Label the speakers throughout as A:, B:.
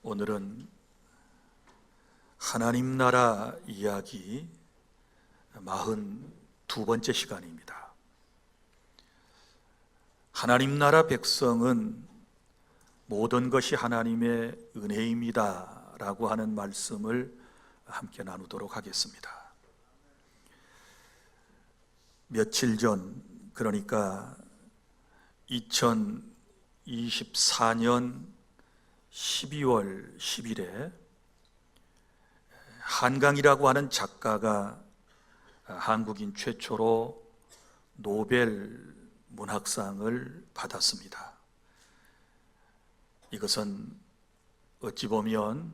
A: 오늘은 하나님 나라 이야기 42번째 시간입니다. 하나님 나라 백성은 모든 것이 하나님의 은혜입니다 라고 하는 말씀을 함께 나누도록 하겠습니다. 며칠 전, 그러니까 2024년 12월 10일에 한강이라고 하는 작가가 한국인 최초로 노벨 문학상을 받았습니다. 이것은 어찌 보면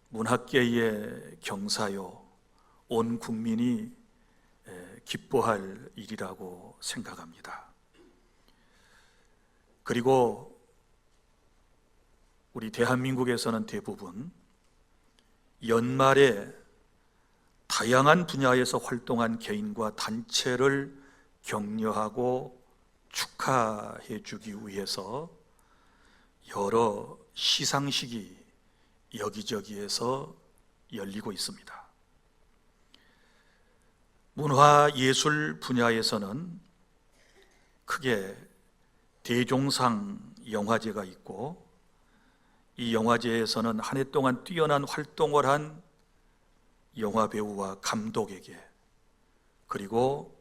A: 문학계의 경사요, 온 국민이 기뻐할 일이라고 생각합니다. 그리고 우리 대한민국에서는 대부분 연말에 다양한 분야에서 활동한 개인과 단체를 격려하고 축하해 주기 위해서 여러 시상식이 여기저기에서 열리고 있습니다. 문화예술 분야에서는 크게 대종상 영화제가 있고, 이 영화제에서는 한 해 동안 뛰어난 활동을 한 영화배우와 감독에게, 그리고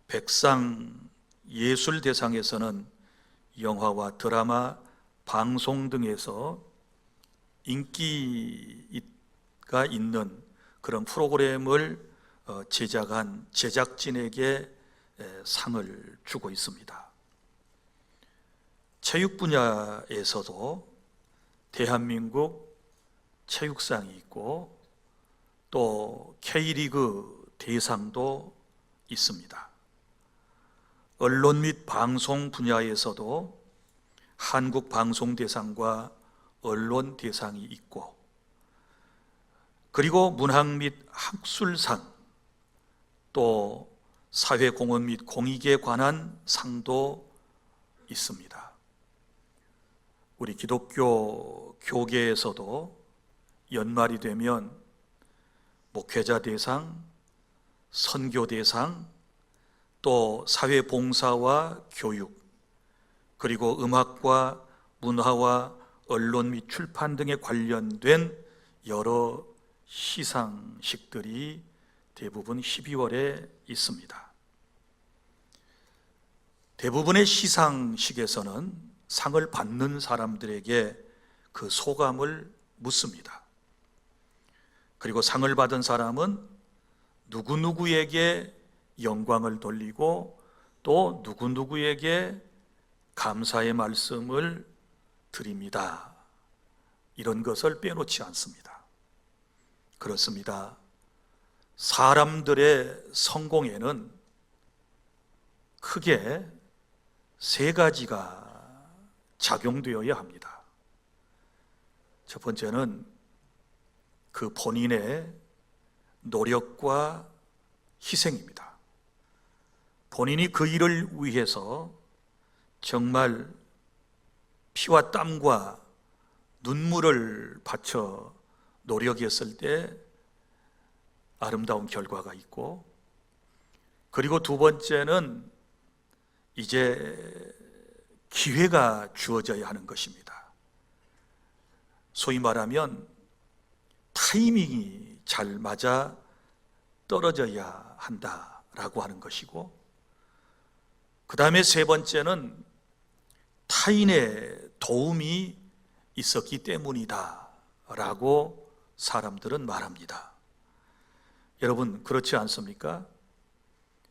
A: 백상 예술대상에서는 영화와 드라마, 방송 등에서 인기가 있는 그런 프로그램을 제작한 제작진에게 상을 주고 있습니다. 체육 분야에서도 대한민국 체육상이 있고 또 K리그 대상도 있습니다. 언론 및 방송 분야에서도 한국방송대상과 언론대상이 있고, 그리고 문학 및 학술상, 또 사회공헌 및 공익에 관한 상도 있습니다. 우리 기독교 교계에서도 연말이 되면 목회자 대상, 선교 대상, 또 사회봉사와 교육, 그리고 음악과 문화와 언론 및 출판 등에 관련된 여러 시상식들이 대부분 12월에 있습니다. 대부분의 시상식에서는 상을 받는 사람들에게 그 소감을 묻습니다. 그리고 상을 받은 사람은 누구누구에게 영광을 돌리고 또 누구누구에게 감사의 말씀을 드립니다. 이런 것을 빼놓지 않습니다. 그렇습니다. 사람들의 성공에는 크게 세 가지가 작용되어야 합니다. 첫 번째는 그 본인의 노력과 희생입니다. 본인이 그 일을 위해서 정말 피와 땀과 눈물을 바쳐 노력했을 때 아름다운 결과가 있고, 그리고 두 번째는 이제 기회가 주어져야 하는 것입니다. 소위 말하면 타이밍이 잘 맞아 떨어져야 한다라고 하는 것이고, 그 다음에 세 번째는 타인의 도움이 있었기 때문이다 라고 사람들은 말합니다. 여러분, 그렇지 않습니까?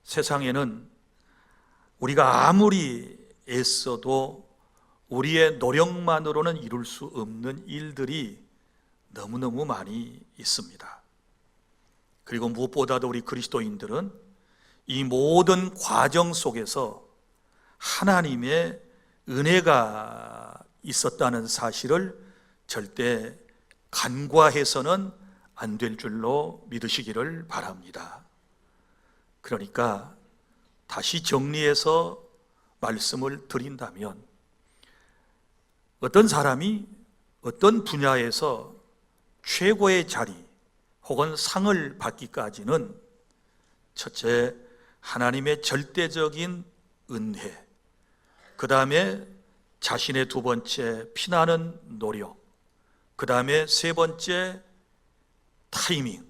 A: 세상에는 우리가 아무리 애써도 우리의 노력만으로는 이룰 수 없는 일들이 너무너무 많이 있습니다. 그리고 무엇보다도 우리 그리스도인들은 이 모든 과정 속에서 하나님의 은혜가 있었다는 사실을 절대 간과해서는 안 될 줄로 믿으시기를 바랍니다. 그러니까 다시 정리해서 말씀을 드린다면, 어떤 사람이 어떤 분야에서 최고의 자리 혹은 상을 받기까지는 첫째, 하나님의 절대적인 은혜, 그 다음에 자신의 두 번째 피나는 노력, 그 다음에 세 번째 타이밍,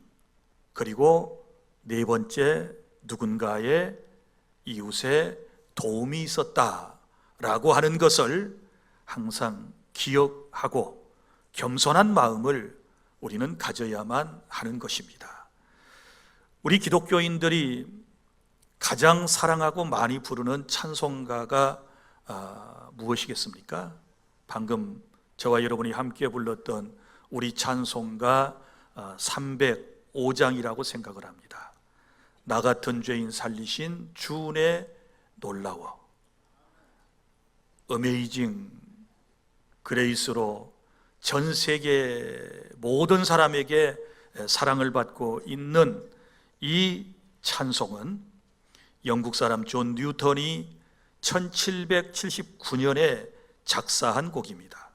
A: 그리고 네 번째 누군가의 이웃의 도움이 있었다라고 하는 것을 항상 기억하고 겸손한 마음을 우리는 가져야만 하는 것입니다. 우리 기독교인들이 가장 사랑하고 많이 부르는 찬송가가 무엇이겠습니까? 방금 저와 여러분이 함께 불렀던 우리 찬송가 305장이라고 생각을 합니다. 나 같은 죄인 살리신 주 은혜 놀라워. 어메이징 그레이스로 전 세계 모든 사람에게 사랑을 받고 있는 이 찬송은 영국 사람 존 뉴턴이 1779년에 작사한 곡입니다.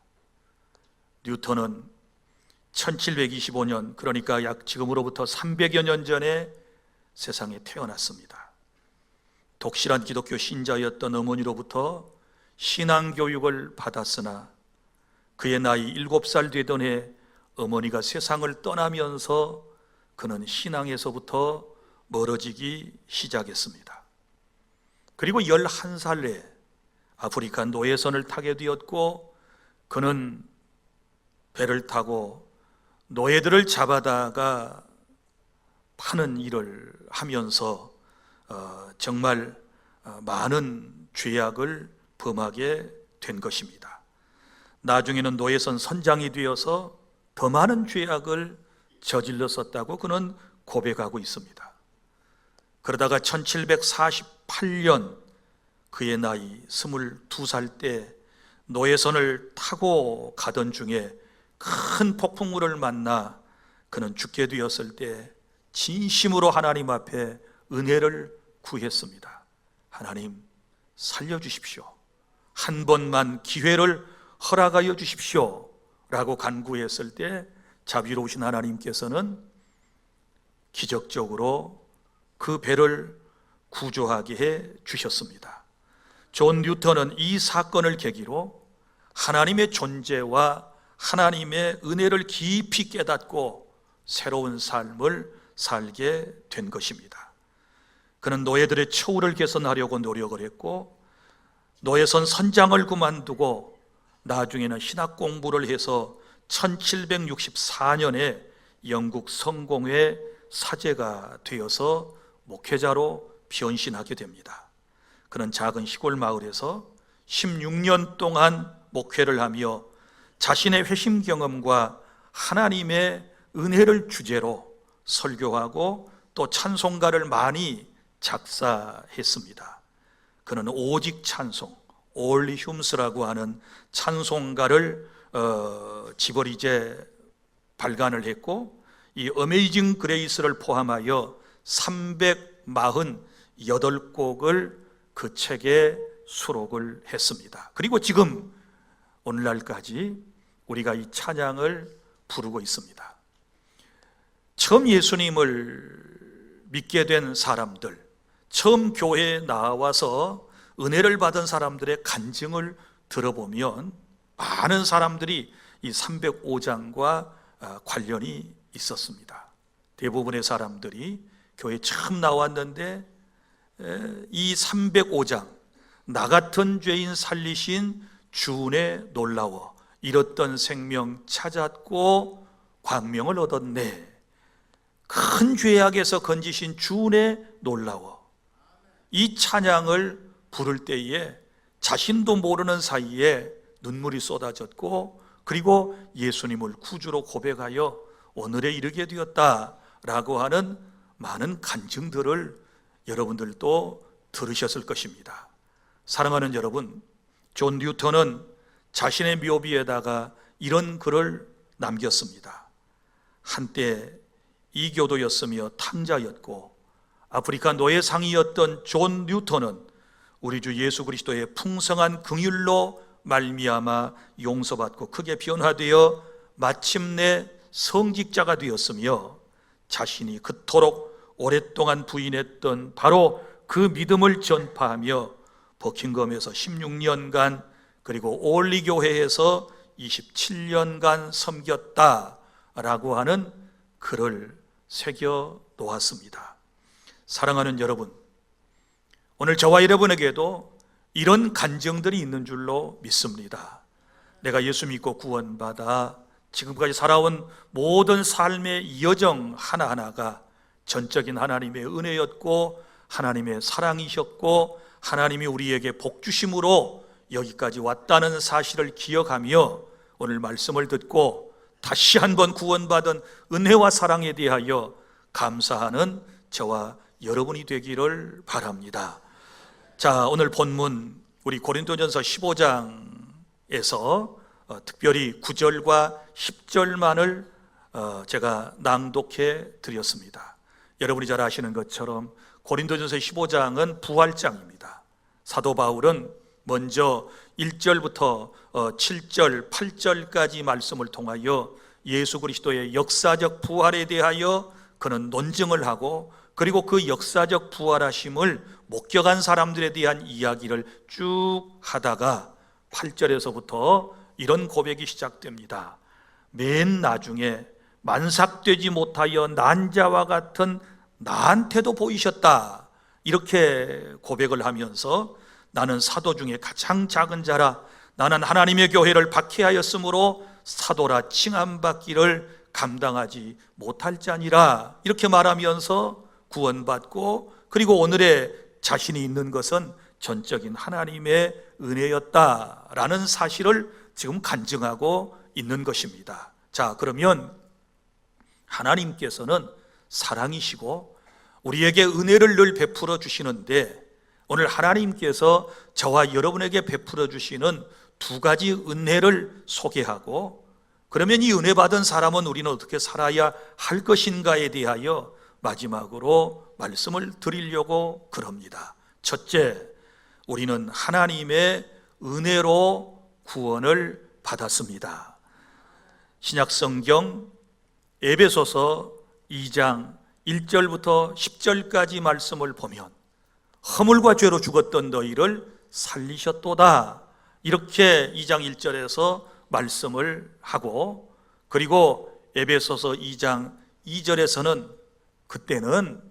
A: 뉴턴은 1725년, 그러니까 약 지금으로부터 300여 년 전에 세상에 태어났습니다. 독실한 기독교 신자였던 어머니로부터 신앙교육을 받았으나 그의 나이 7살 되던 해 어머니가 세상을 떠나면서 그는 신앙에서부터 멀어지기 시작했습니다. 그리고 11살에 아프리카 노예선을 타게 되었고, 그는 배를 타고 노예들을 잡아다가 파는 일을 하면서 정말 많은 죄악을 범하게 된 것입니다. 나중에는 노예선 선장이 되어서 더 많은 죄악을 저질렀었다고 그는 고백하고 있습니다. 그러다가 1748년 그의 나이 22살 때 노예선을 타고 가던 중에 큰 폭풍우를 만나 그는 죽게 되었을 때 진심으로 하나님 앞에 은혜를 구했습니다. 하나님, 살려주십시오. 한 번만 기회를 허락하여 주십시오 라고 간구했을 때 자비로우신 하나님께서는 기적적으로 그 배를 구조하게 해 주셨습니다. 존 뉴턴은 이 사건을 계기로 하나님의 존재와 하나님의 은혜를 깊이 깨닫고 새로운 삶을 살게 된 것입니다. 그는 노예들의 처우를 개선하려고 노력을 했고, 노예선 선장을 그만두고 나중에는 신학 공부를 해서 1764년에 영국 성공회 사제가 되어서 목회자로 변신하게 됩니다. 그는 작은 시골 마을에서 16년 동안 목회를 하며 자신의 회심 경험과 하나님의 은혜를 주제로 설교하고 또 찬송가를 많이 작사했습니다. 그는 오직 찬송, Only Hymns라고 하는 찬송가를 지버리제 발간을 했고, 이 어메이징 그레이스를 포함하여 348곡을 그 책에 수록을 했습니다. 그리고 지금 오늘날까지 우리가 이 찬양을 부르고 있습니다. 처음 예수님을 믿게 된 사람들, 처음 교회에 나와서 은혜를 받은 사람들의 간증을 들어보면 많은 사람들이 이 305장과 관련이 있었습니다. 대부분의 사람들이 교회에 처음 나왔는데 이 305장, 나 같은 죄인 살리신 주 은혜 놀라워, 잃었던 생명 찾았고 광명을 얻었네, 큰 죄악에서 건지신 주 은혜 놀라워, 이 찬양을 부를 때에 자신도 모르는 사이에 눈물이 쏟아졌고, 그리고 예수님을 구주로 고백하여 오늘에 이르게 되었다라고 하는 많은 간증들을 여러분들도 들으셨을 것입니다. 사랑하는 여러분, 존 뉴턴은 자신의 묘비에다가 이런 글을 남겼습니다. 한때 이교도였으며 탕자였고 아프리카 노예상이었던 존 뉴턴은 우리 주 예수 그리스도의 풍성한 긍휼로 말미암아 용서받고 크게 변화되어 마침내 성직자가 되었으며, 자신이 그토록 오랫동안 부인했던 바로 그 믿음을 전파하며 버킹엄에서 16년간, 그리고 올리교회에서 27년간 섬겼다라고 하는 글을 새겨 놓았습니다. 사랑하는 여러분, 오늘 저와 여러분에게도 이런 간증들이 있는 줄로 믿습니다. 내가 예수 믿고 구원받아 지금까지 살아온 모든 삶의 여정 하나하나가 전적인 하나님의 은혜였고, 하나님의 사랑이셨고, 하나님이 우리에게 복 주심으로 여기까지 왔다는 사실을 기억하며 오늘 말씀을 듣고 다시 한번 구원받은 은혜와 사랑에 대하여 감사하는 저와 여러분이 되기를 바랍니다. 자, 오늘 본문 우리 고린도전서 15장에서 특별히 9절과 10절만을 제가 낭독해 드렸습니다. 여러분이 잘 아시는 것처럼 고린도전서 15장은 부활장입니다. 사도 바울은 먼저 1절부터 7절, 8절까지 말씀을 통하여 예수 그리스도의 역사적 부활에 대하여 그는 논증을 하고, 그리고 그 역사적 부활하심을 목격한 사람들에 대한 이야기를 쭉 하다가 8절에서부터 이런 고백이 시작됩니다. 맨 나중에 만삭되지 못하여 난 자와 같은 나한테도 보이셨다, 이렇게 고백을 하면서 나는 사도 중에 가장 작은 자라, 나는 하나님의 교회를 박해하였으므로 사도라 칭함받기를 감당하지 못할 자니라, 이렇게 말하면서 구원받고, 그리고 오늘의 자신이 있는 것은 전적인 하나님의 은혜였다라는 사실을 지금 간증하고 있는 것입니다. 자, 그러면 하나님께서는 사랑이시고 우리에게 은혜를 늘 베풀어 주시는데, 오늘 하나님께서 저와 여러분에게 베풀어 주시는 두 가지 은혜를 소개하고, 그러면 이 은혜 받은 사람은 우리는 어떻게 살아야 할 것인가에 대하여 마지막으로 말씀을 드리려고 그럽니다. 첫째, 우리는 하나님의 은혜로 구원을 받았습니다. 신약성경 에베소서 2장 1절부터 10절까지 말씀을 보면 허물과 죄로 죽었던 너희를 살리셨도다, 이렇게 2장 1절에서 말씀을 하고, 그리고 에베소서 2장 2절에서는 그때는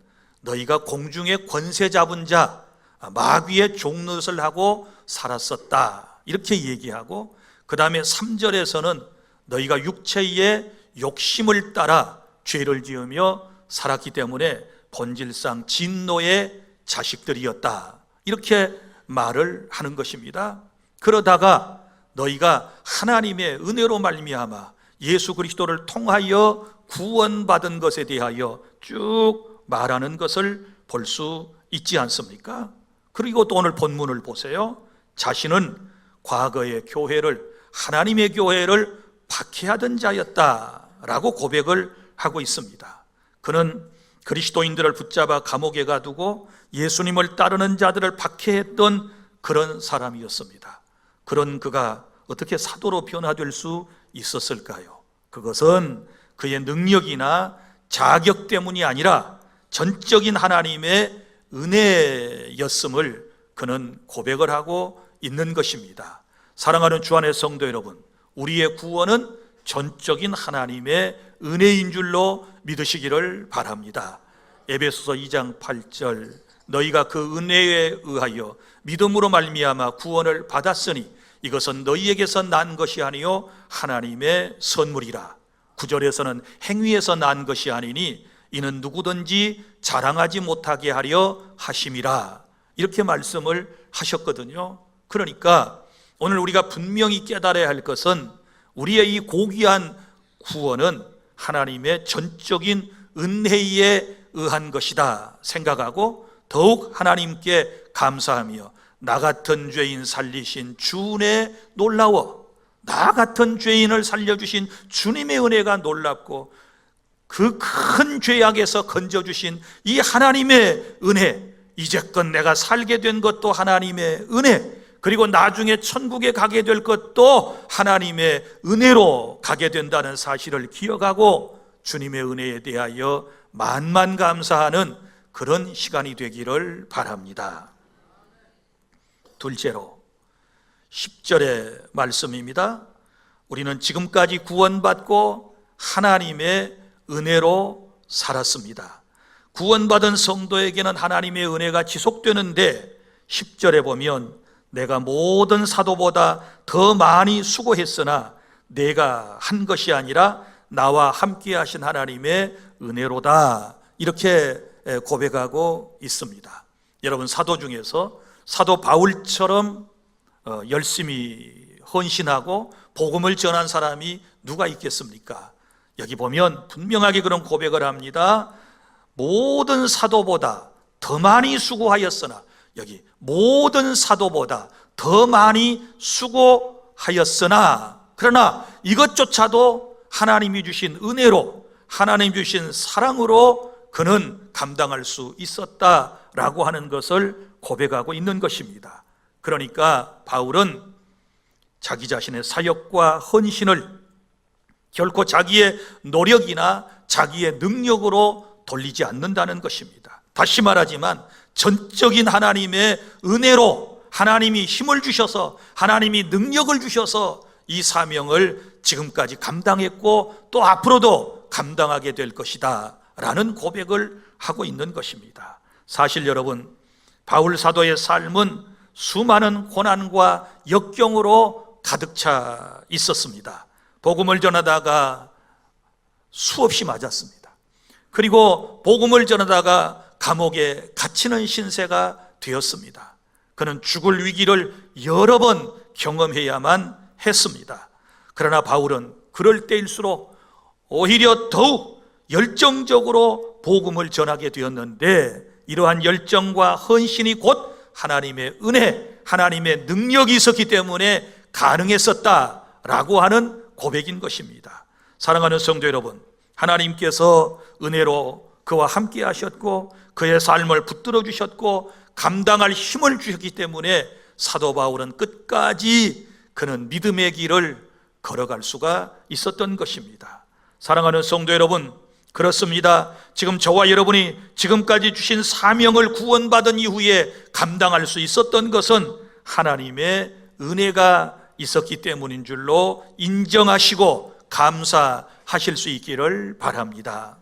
A: 너희가 공중의 권세 잡은 자 마귀의 종노릇을 하고 살았었다, 이렇게 얘기하고, 그 다음에 3절에서는 너희가 육체의 욕심을 따라 죄를 지으며 살았기 때문에 본질상 진노의 자식들이었다, 이렇게 말을 하는 것입니다. 그러다가 너희가 하나님의 은혜로 말미암아 예수 그리스도를 통하여 구원받은 것에 대하여 쭉 말하는 것을 볼 수 있지 않습니까? 그리고 또 오늘 본문을 보세요. 자신은 과거의 교회를, 하나님의 교회를 박해하던 자였다라고 고백을 하고 있습니다. 그는 그리스도인들을 붙잡아 감옥에 가두고 예수님을 따르는 자들을 박해했던 그런 사람이었습니다. 그런 그가 어떻게 사도로 변화될 수 있었을까요? 그것은 그의 능력이나 자격 때문이 아니라 전적인 하나님의 은혜였음을 그는 고백을 하고 있는 것입니다. 사랑하는 주 안의 성도 여러분, 우리의 구원은 전적인 하나님의 은혜인 줄로 믿으시기를 바랍니다. 에베소서 2장 8절, 너희가 그 은혜에 의하여 믿음으로 말미암아 구원을 받았으니 이것은 너희에게서 난 것이 아니요 하나님의 선물이라. 9절에서는 행위에서 난 것이 아니니 이는 누구든지 자랑하지 못하게 하려 하심이라, 이렇게 말씀을 하셨거든요. 그러니까 오늘 우리가 분명히 깨달아야 할 것은 우리의 이 고귀한 구원은 하나님의 전적인 은혜에 의한 것이다 생각하고, 더욱 하나님께 감사하며 나 같은 죄인 살리신 주의 놀라워, 나 같은 죄인을 살려주신 주님의 은혜가 놀랍고, 그 큰 죄악에서 건져주신 이 하나님의 은혜, 이제껏 내가 살게 된 것도 하나님의 은혜, 그리고 나중에 천국에 가게 될 것도 하나님의 은혜로 가게 된다는 사실을 기억하고 주님의 은혜에 대하여 만만 감사하는 그런 시간이 되기를 바랍니다. 둘째로 10절의 말씀입니다. 우리는 지금까지 구원받고 하나님의 은혜로 살았습니다. 구원받은 성도에게는 하나님의 은혜가 지속되는데 10절에 보면 내가 모든 사도보다 더 많이 수고했으나 내가 한 것이 아니라 나와 함께 하신 하나님의 은혜로다, 이렇게 고백하고 있습니다. 여러분, 사도 중에서 사도 바울처럼 열심히 헌신하고 복음을 전한 사람이 누가 있겠습니까? 여기 보면 분명하게 그런 고백을 합니다. 모든 사도보다 더 많이 수고하였으나, 여기 모든 사도보다 더 많이 수고하였으나, 그러나 이것조차도 하나님이 주신 은혜로, 하나님 주신 사랑으로 그는 감당할 수 있었다라고 하는 것을 고백하고 있는 것입니다. 그러니까 바울은 자기 자신의 사역과 헌신을 결코 자기의 노력이나 자기의 능력으로 돌리지 않는다는 것입니다. 다시 말하지만 전적인 하나님의 은혜로 하나님이 힘을 주셔서, 하나님이 능력을 주셔서 이 사명을 지금까지 감당했고 또 앞으로도 감당하게 될 것이다 라는 고백을 하고 있는 것입니다. 사실 여러분, 바울 사도의 삶은 수많은 고난과 역경으로 가득 차 있었습니다. 복음을 전하다가 수없이 맞았습니다. 그리고 복음을 전하다가 감옥에 갇히는 신세가 되었습니다. 그는 죽을 위기를 여러 번 경험해야만 했습니다. 그러나 바울은 그럴 때일수록 오히려 더욱 열정적으로 복음을 전하게 되었는데, 이러한 열정과 헌신이 곧 하나님의 은혜, 하나님의 능력이 있었기 때문에 가능했었다라고 하는 고백인 것입니다. 사랑하는 성도 여러분, 하나님께서 은혜로 그와 함께 하셨고 그의 삶을 붙들어 주셨고 감당할 힘을 주셨기 때문에 사도 바울은 끝까지 그는 믿음의 길을 걸어갈 수가 있었던 것입니다. 사랑하는 성도 여러분, 그렇습니다. 지금 저와 여러분이 지금까지 주신 사명을 구원받은 이후에 감당할 수 있었던 것은 하나님의 은혜가 있었기 때문인 줄로 인정하시고 감사하실 수 있기를 바랍니다.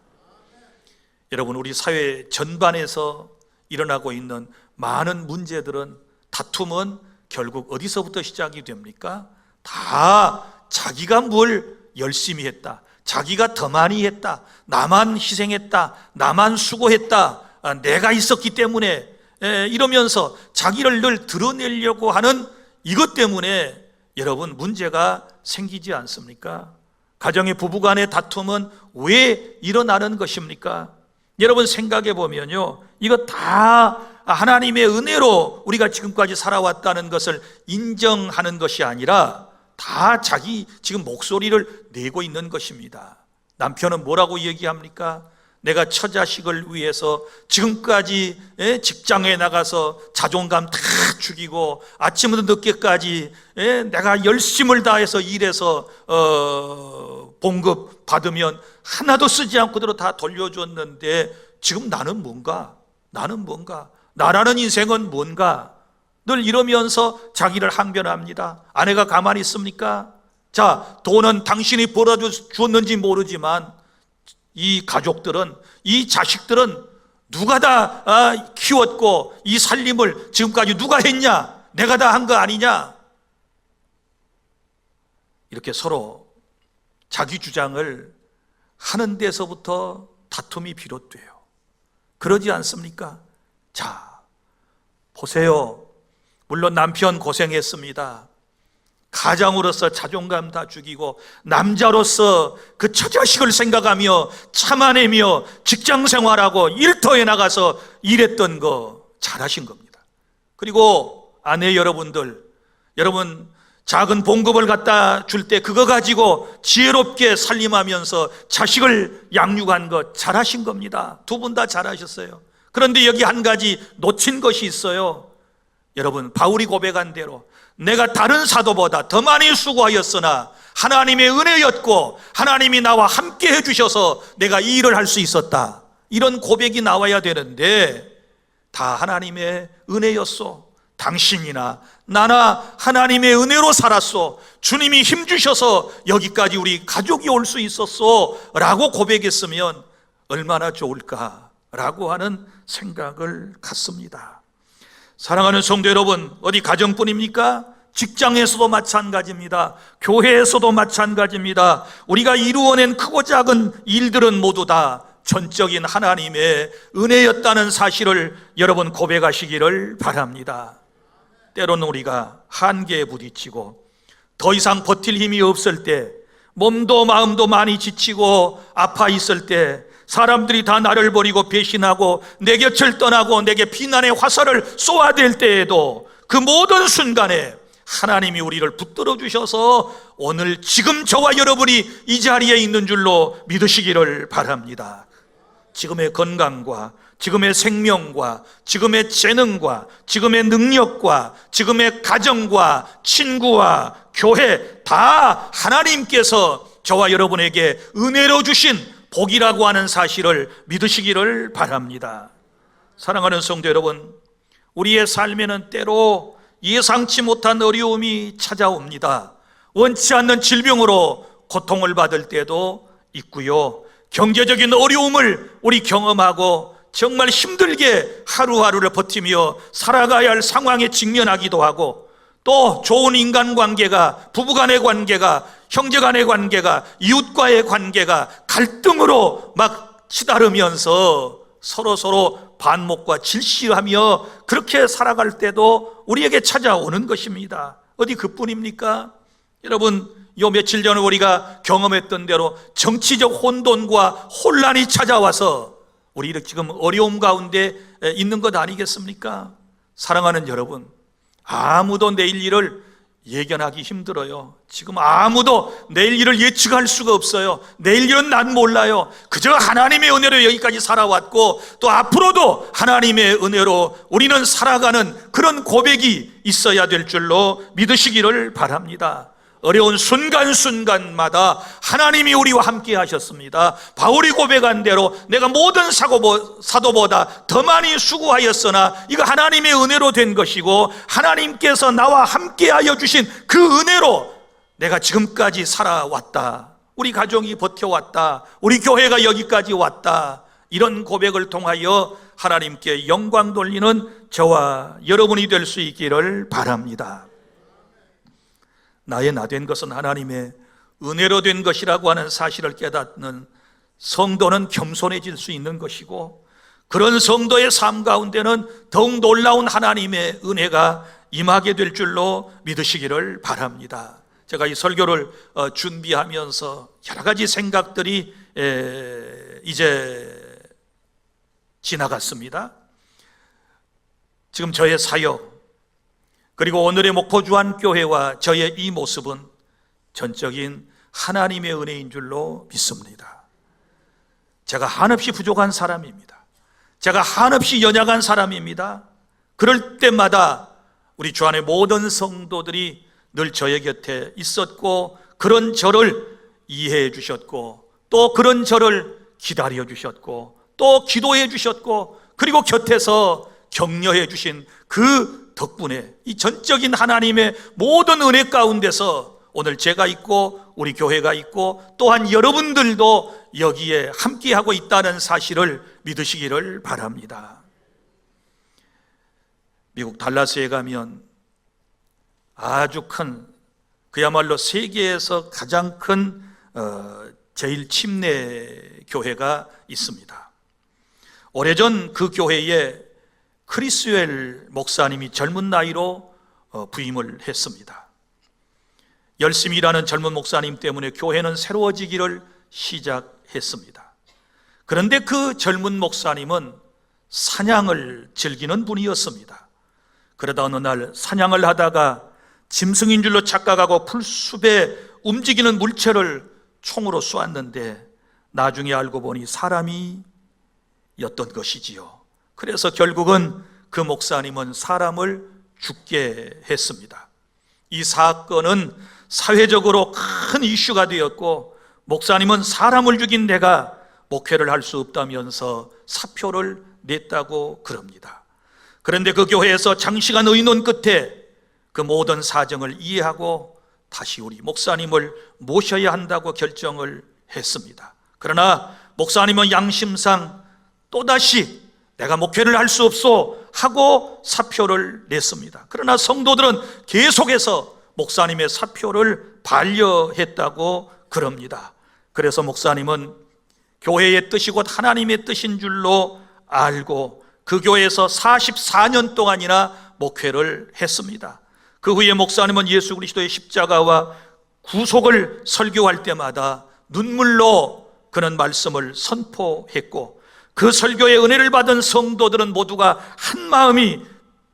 A: 여러분, 우리 사회 전반에서 일어나고 있는 많은 문제들은, 다툼은 결국 어디서부터 시작이 됩니까? 다 자기가 뭘 열심히 했다, 자기가 더 많이 했다, 나만 희생했다, 나만 수고했다, 내가 있었기 때문에, 이러면서 자기를 늘 드러내려고 하는 이것 때문에 여러분 문제가 생기지 않습니까? 가정의 부부간의 다툼은 왜 일어나는 것입니까? 여러분 생각해 보면요, 이거 다 하나님의 은혜로 우리가 지금까지 살아왔다는 것을 인정하는 것이 아니라 다 자기 지금 목소리를 내고 있는 것입니다. 남편은 뭐라고 얘기합니까? 내가 처자식을 위해서 지금까지 직장에 나가서 자존감 다 죽이고 아침부터 늦게까지 내가 열심을 다해서 일해서 봉급 받으면 하나도 쓰지 않고도 다 돌려줬는데 지금 나는 뭔가? 나라는 인생은 뭔가? 늘 이러면서 자기를 항변합니다. 아내가 가만히 있습니까? 자, 돈은 당신이 벌어주었는지 모르지만 이 가족들은, 이 자식들은 누가 다 키웠고 이 살림을 지금까지 누가 했냐? 내가 다 한 거 아니냐? 이렇게 서로 자기 주장을 하는 데서부터 다툼이 비롯돼요. 그러지 않습니까? 자, 보세요. 물론 남편 고생했습니다. 가장으로서 자존감 다 죽이고 남자로서 그 처자식을 생각하며 참아내며 직장생활하고 일터에 나가서 일했던 거 잘하신 겁니다. 그리고 아내 여러분들, 여러분 작은 봉급을 갖다 줄 때 그거 가지고 지혜롭게 살림하면서 자식을 양육한 거 잘하신 겁니다. 두 분 다 잘하셨어요. 그런데 여기 한 가지 놓친 것이 있어요. 여러분, 바울이 고백한 대로 내가 다른 사도보다 더 많이 수고하였으나 하나님의 은혜였고 하나님이 나와 함께 해주셔서 내가 이 일을 할 수 있었다, 이런 고백이 나와야 되는데 다 하나님의 은혜였소. 당신이나 나나 하나님의 은혜로 살았소. 주님이 힘주셔서 여기까지 우리 가족이 올 수 있었소 라고 고백했으면 얼마나 좋을까라고 하는 생각을 갖습니다. 사랑하는 성도 여러분, 어디 가정뿐입니까? 직장에서도 마찬가지입니다. 교회에서도 마찬가지입니다. 우리가 이루어낸 크고 작은 일들은 모두 다 전적인 하나님의 은혜였다는 사실을 여러분 고백하시기를 바랍니다. 때로는 우리가 한계에 부딪히고 더 이상 버틸 힘이 없을 때, 몸도 마음도 많이 지치고 아파 있을 때, 사람들이 다 나를 버리고 배신하고 내 곁을 떠나고 내게 비난의 화살을 쏘아댈 때에도 그 모든 순간에 하나님이 우리를 붙들어 주셔서 오늘 지금 저와 여러분이 이 자리에 있는 줄로 믿으시기를 바랍니다. 지금의 건강과 지금의 생명과 지금의 재능과 지금의 능력과 지금의 가정과 친구와 교회 다 하나님께서 저와 여러분에게 은혜로 주신 복이라고 하는 사실을 믿으시기를 바랍니다. 사랑하는 성도 여러분, 우리의 삶에는 때로 예상치 못한 어려움이 찾아옵니다. 원치 않는 질병으로 고통을 받을 때도 있고요, 경제적인 어려움을 우리 경험하고 정말 힘들게 하루하루를 버티며 살아가야 할 상황에 직면하기도 하고, 또 좋은 인간관계가, 부부간의 관계가, 형제간의 관계가, 이웃과의 관계가 갈등으로 막 치달으면서 서로 반목과 질시하며 그렇게 살아갈 때도 우리에게 찾아오는 것입니다. 어디 그뿐입니까? 여러분, 요 며칠 전에 우리가 경험했던 대로 정치적 혼돈과 혼란이 찾아와서 우리 지금 어려움 가운데 있는 것 아니겠습니까? 사랑하는 여러분, 아무도 내일 일을 예견하기 힘들어요. 지금 아무도 내일 일을 예측할 수가 없어요. 내일 일은 난 몰라요. 그저 하나님의 은혜로 여기까지 살아왔고 또 앞으로도 하나님의 은혜로 우리는 살아가는 그런 고백이 있어야 될 줄로 믿으시기를 바랍니다. 어려운 순간순간마다 하나님이 우리와 함께 하셨습니다. 바울이 고백한 대로 내가 모든 사도보다 더 많이 수고하였으나 이거 하나님의 은혜로 된 것이고 하나님께서 나와 함께 하여 주신 그 은혜로 내가 지금까지 살아왔다, 우리 가정이 버텨왔다, 우리 교회가 여기까지 왔다, 이런 고백을 통하여 하나님께 영광 돌리는 저와 여러분이 될 수 있기를 바랍니다. 나의 나 된 것은 하나님의 은혜로 된 것이라고 하는 사실을 깨닫는 성도는 겸손해질 수 있는 것이고, 그런 성도의 삶 가운데는 더욱 놀라운 하나님의 은혜가 임하게 될 줄로 믿으시기를 바랍니다. 제가 이 설교를 준비하면서 여러 가지 생각들이 이제 지나갔습니다. 지금 저의 사역, 그리고 오늘의 목포주안교회와 저의 이 모습은 전적인 하나님의 은혜인 줄로 믿습니다. 제가 한없이 부족한 사람입니다. 제가 한없이 연약한 사람입니다. 그럴 때마다 우리 주 안의 모든 성도들이 늘 저의 곁에 있었고, 그런 저를 이해해 주셨고, 또 그런 저를 기다려 주셨고, 또 기도해 주셨고, 그리고 곁에서 격려해 주신 그 덕분에 이 전적인 하나님의 모든 은혜 가운데서 오늘 제가 있고 우리 교회가 있고 또한 여러분들도 여기에 함께하고 있다는 사실을 믿으시기를 바랍니다. 미국 달라스에 가면 아주 큰, 그야말로 세계에서 가장 큰 제일 침례 교회가 있습니다. 오래전 그 교회에 크리스웰 목사님이 젊은 나이로 부임을 했습니다. 열심히 일하는 젊은 목사님 때문에 교회는 새로워지기를 시작했습니다. 그런데 그 젊은 목사님은 사냥을 즐기는 분이었습니다. 그러다 어느 날 사냥을 하다가 짐승인 줄로 착각하고 풀숲에 움직이는 물체를 총으로 쏘았는데 나중에 알고 보니 사람이었던 것이지요. 그래서 결국은 그 목사님은 사람을 죽게 했습니다. 이 사건은 사회적으로 큰 이슈가 되었고, 목사님은 사람을 죽인 내가 목회를 할 수 없다면서 사표를 냈다고 그럽니다. 그런데 그 교회에서 장시간 의논 끝에 그 모든 사정을 이해하고 다시 우리 목사님을 모셔야 한다고 결정을 했습니다. 그러나 목사님은 양심상 또다시 내가 목회를 할 수 없소 하고 사표를 냈습니다. 그러나 성도들은 계속해서 목사님의 사표를 반려했다고 그럽니다. 그래서 목사님은 교회의 뜻이 곧 하나님의 뜻인 줄로 알고 그 교회에서 44년 동안이나 목회를 했습니다. 그 후에 목사님은 예수 그리스도의 십자가와 구속을 설교할 때마다 눈물로 그런 말씀을 선포했고, 그 설교의 은혜를 받은 성도들은 모두가 한 마음이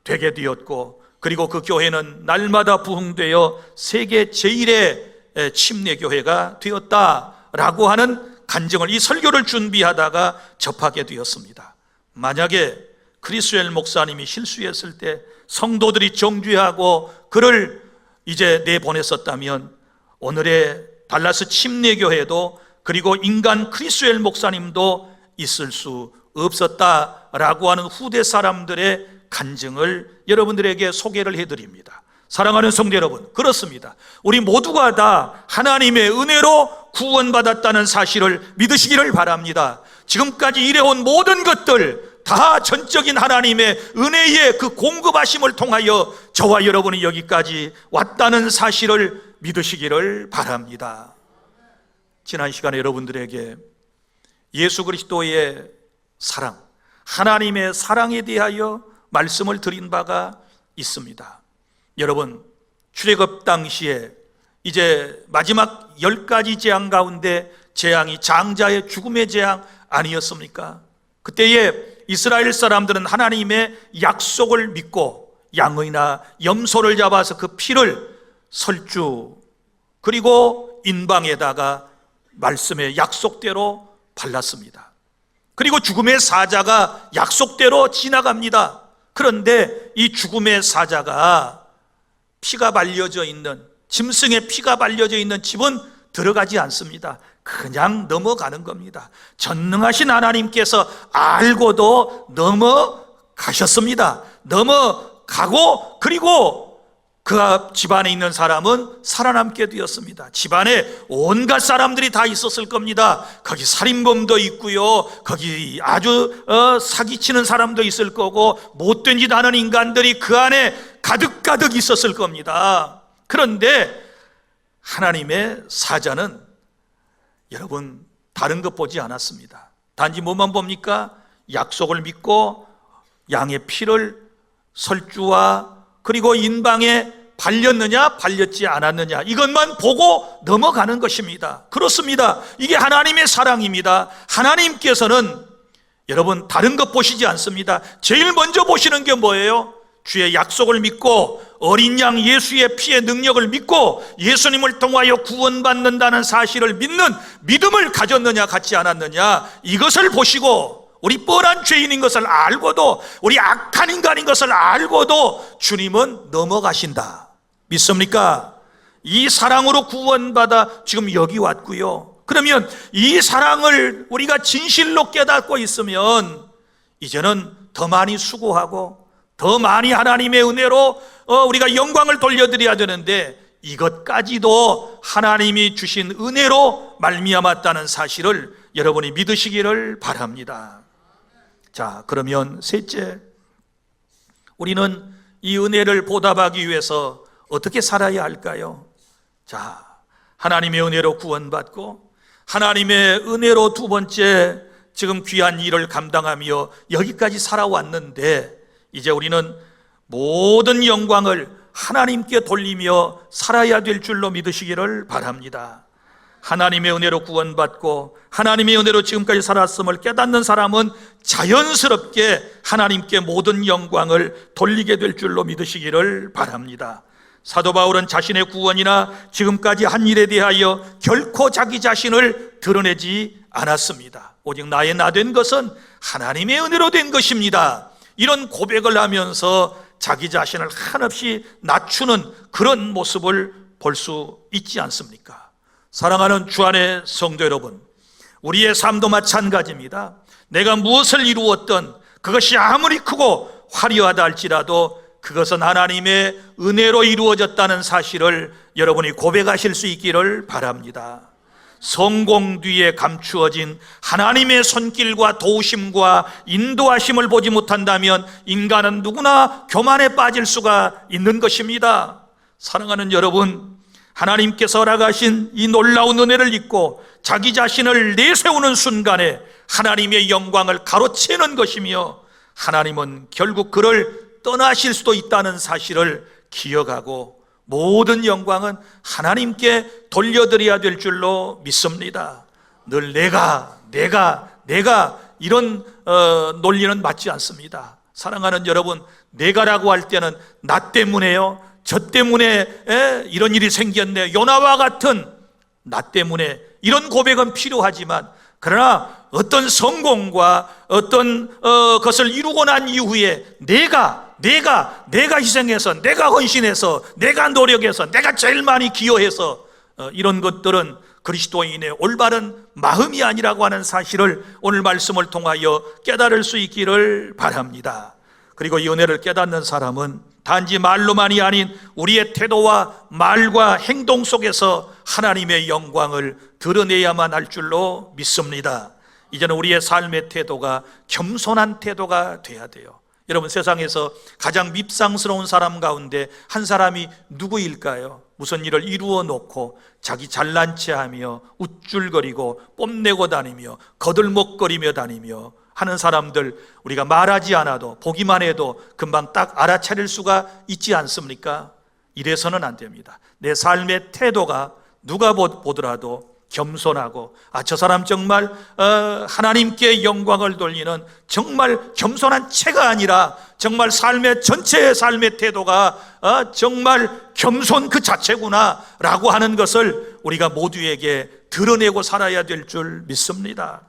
A: 되게 되었고, 그리고 그 교회는 날마다 부흥되어 세계 제1의 침례교회가 되었다라고 하는 간증을, 이 설교를 준비하다가 접하게 되었습니다. 만약에 크리스웰 목사님이 실수했을 때 성도들이 정죄하고 그를 이제 내보냈었다면 오늘의 달라스 침례교회도, 그리고 인간 크리스웰 목사님도 있을 수 없었다라고 하는 후대 사람들의 간증을 여러분들에게 소개를 해드립니다. 사랑하는 성도 여러분, 그렇습니다. 우리 모두가 다 하나님의 은혜로 구원받았다는 사실을 믿으시기를 바랍니다. 지금까지 일해온 모든 것들 다 전적인 하나님의 은혜의 그 공급하심을 통하여 저와 여러분이 여기까지 왔다는 사실을 믿으시기를 바랍니다. 지난 시간에 여러분들에게 예수 그리스도의 사랑, 하나님의 사랑에 대하여 말씀을 드린 바가 있습니다. 여러분, 출애굽 당시에 이제 마지막 10가지 재앙 가운데 재앙이 장자의 죽음의 재앙 아니었습니까? 그때에 이스라엘 사람들은 하나님의 약속을 믿고 양의나 염소를 잡아서 그 피를 설주 그리고 인방에다가 말씀의 약속대로 발랐습니다. 그리고 죽음의 사자가 약속대로 지나갑니다. 그런데 이 죽음의 사자가 피가 발려져 있는, 짐승의 피가 발려져 있는 집은 들어가지 않습니다. 그냥 넘어가는 겁니다. 전능하신 하나님께서 알고도 넘어가셨습니다. 넘어가고, 그리고 그 집안에 있는 사람은 살아남게 되었습니다. 집안에 온갖 사람들이 다 있었을 겁니다. 거기 살인범도 있고요, 거기 아주 사기치는 사람도 있을 거고, 못된 짓 하는 인간들이 그 안에 가득가득 있었을 겁니다. 그런데 하나님의 사자는 여러분 다른 것 보지 않았습니다. 단지 뭐만 봅니까? 약속을 믿고 양의 피를 설주와 그리고 인방에 발렸느냐 발렸지 않았느냐, 이것만 보고 넘어가는 것입니다. 그렇습니다. 이게 하나님의 사랑입니다. 하나님께서는 여러분 다른 것 보시지 않습니다. 제일 먼저 보시는 게 뭐예요? 주의 약속을 믿고 어린 양 예수의 피의 능력을 믿고 예수님을 통하여 구원받는다는 사실을 믿는 믿음을 가졌느냐 갖지 않았느냐, 이것을 보시고, 우리 뻔한 죄인인 것을 알고도, 우리 악한 인간인 것을 알고도 주님은 넘어가신다. 믿습니까? 이 사랑으로 구원받아 지금 여기 왔고요. 그러면 이 사랑을 우리가 진실로 깨닫고 있으면 이제는 더 많이 수고하고 더 많이 하나님의 은혜로 우리가 영광을 돌려드려야 되는데, 이것까지도 하나님이 주신 은혜로 말미암았다는 사실을 여러분이 믿으시기를 바랍니다. 자, 그러면 셋째, 우리는 이 은혜를 보답하기 위해서 어떻게 살아야 할까요? 자, 하나님의 은혜로 구원받고 하나님의 은혜로 두 번째 지금 귀한 일을 감당하며 여기까지 살아왔는데, 이제 우리는 모든 영광을 하나님께 돌리며 살아야 될 줄로 믿으시기를 바랍니다. 하나님의 은혜로 구원받고 하나님의 은혜로 지금까지 살았음을 깨닫는 사람은 자연스럽게 하나님께 모든 영광을 돌리게 될 줄로 믿으시기를 바랍니다. 사도 바울은 자신의 구원이나 지금까지 한 일에 대하여 결코 자기 자신을 드러내지 않았습니다. 오직 나의 나 된 것은 하나님의 은혜로 된 것입니다. 이런 고백을 하면서 자기 자신을 한없이 낮추는 그런 모습을 볼 수 있지 않습니까? 사랑하는 주 안의 성도 여러분, 우리의 삶도 마찬가지입니다. 내가 무엇을 이루었든 그것이 아무리 크고 화려하다 할지라도 그것은 하나님의 은혜로 이루어졌다는 사실을 여러분이 고백하실 수 있기를 바랍니다. 성공 뒤에 감추어진 하나님의 손길과 도우심과 인도하심을 보지 못한다면 인간은 누구나 교만에 빠질 수가 있는 것입니다. 사랑하는 여러분, 하나님께서 허락하신 이 놀라운 은혜를 잊고 자기 자신을 내세우는 순간에 하나님의 영광을 가로채는 것이며 하나님은 결국 그를 떠나실 수도 있다는 사실을 기억하고 모든 영광은 하나님께 돌려드려야 될 줄로 믿습니다. 늘 내가 이런 논리는 맞지 않습니다. 사랑하는 여러분, 내가라고 할 때는 나 때문에요, 저 때문에 이런 일이 생겼네, 요나와 같은 나 때문에, 이런 고백은 필요하지만, 그러나 어떤 성공과 어떤 것을 이루고 난 이후에 내가 희생해서, 내가 헌신해서, 내가 노력해서, 내가 제일 많이 기여해서 이런 것들은 그리스도인의 올바른 마음이 아니라고 하는 사실을 오늘 말씀을 통하여 깨달을 수 있기를 바랍니다. 그리고 이 은혜를 깨닫는 사람은 단지 말로만이 아닌 우리의 태도와 말과 행동 속에서 하나님의 영광을 드러내야만 할 줄로 믿습니다. 이제는 우리의 삶의 태도가 겸손한 태도가 돼야 돼요. 여러분, 세상에서 가장 밉상스러운 사람 가운데 한 사람이 누구일까요? 무슨 일을 이루어 놓고 자기 잘난 체하며 우쭐거리고 뽐내고 다니며 거들먹거리며 다니며 하는 사람들, 우리가 말하지 않아도 보기만 해도 금방 딱 알아차릴 수가 있지 않습니까? 이래서는 안 됩니다. 내 삶의 태도가 누가 보더라도 겸손하고, 저 사람 정말 하나님께 영광을 돌리는 정말 겸손한 체가 아니라 정말 전체의 삶의 태도가 정말 겸손 그 자체구나 라고 하는 것을 우리가 모두에게 드러내고 살아야 될 줄 믿습니다.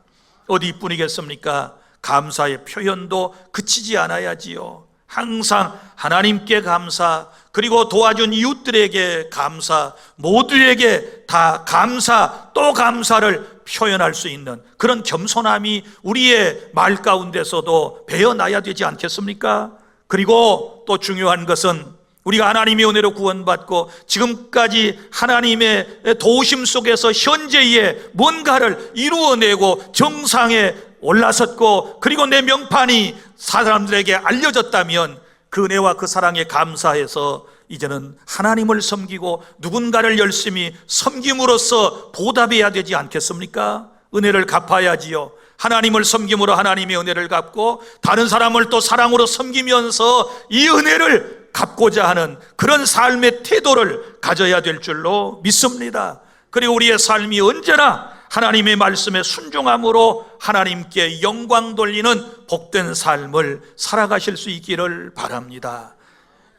A: 어디뿐이겠습니까? 감사의 표현도 그치지 않아야지요. 항상 하나님께 감사, 그리고 도와준 이웃들에게 감사, 모두에게 다 감사, 또 감사를 표현할 수 있는 그런 겸손함이 우리의 말 가운데서도 배어나야 되지 않겠습니까? 그리고 또 중요한 것은 우리가 하나님의 은혜로 구원받고 지금까지 하나님의 도우심 속에서 현재의 뭔가를 이루어내고 정상에 올라섰고, 그리고 내 명판이 사람들에게 알려졌다면 그 은혜와 그 사랑에 감사해서 이제는 하나님을 섬기고 누군가를 열심히 섬김으로써 보답해야 되지 않겠습니까? 은혜를 갚아야지요. 하나님을 섬김으로 하나님의 은혜를 갚고 다른 사람을 또 사랑으로 섬기면서 이 은혜를 갚고자 하는 그런 삶의 태도를 가져야 될 줄로 믿습니다. 그리고 우리의 삶이 언제나 하나님의 말씀에 순종함으로 하나님께 영광 돌리는 복된 삶을 살아가실 수 있기를 바랍니다.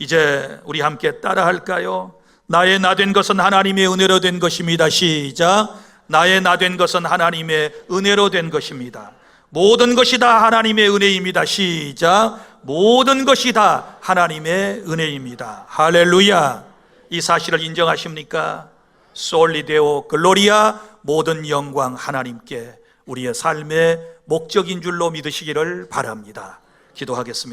A: 이제 우리 함께 따라할까요? 나의 나 된 것은 하나님의 은혜로 된 것입니다. 시작. 나의 나 된 것은 하나님의 은혜로 된 것입니다. 모든 것이 다 하나님의 은혜입니다. 시작. 모든 것이 다 하나님의 은혜입니다. 할렐루야. 이 사실을 인정하십니까? 솔리 데오 글로리아, 모든 영광 하나님께, 우리의 삶의 목적인 줄로 믿으시기를 바랍니다. 기도하겠습니다.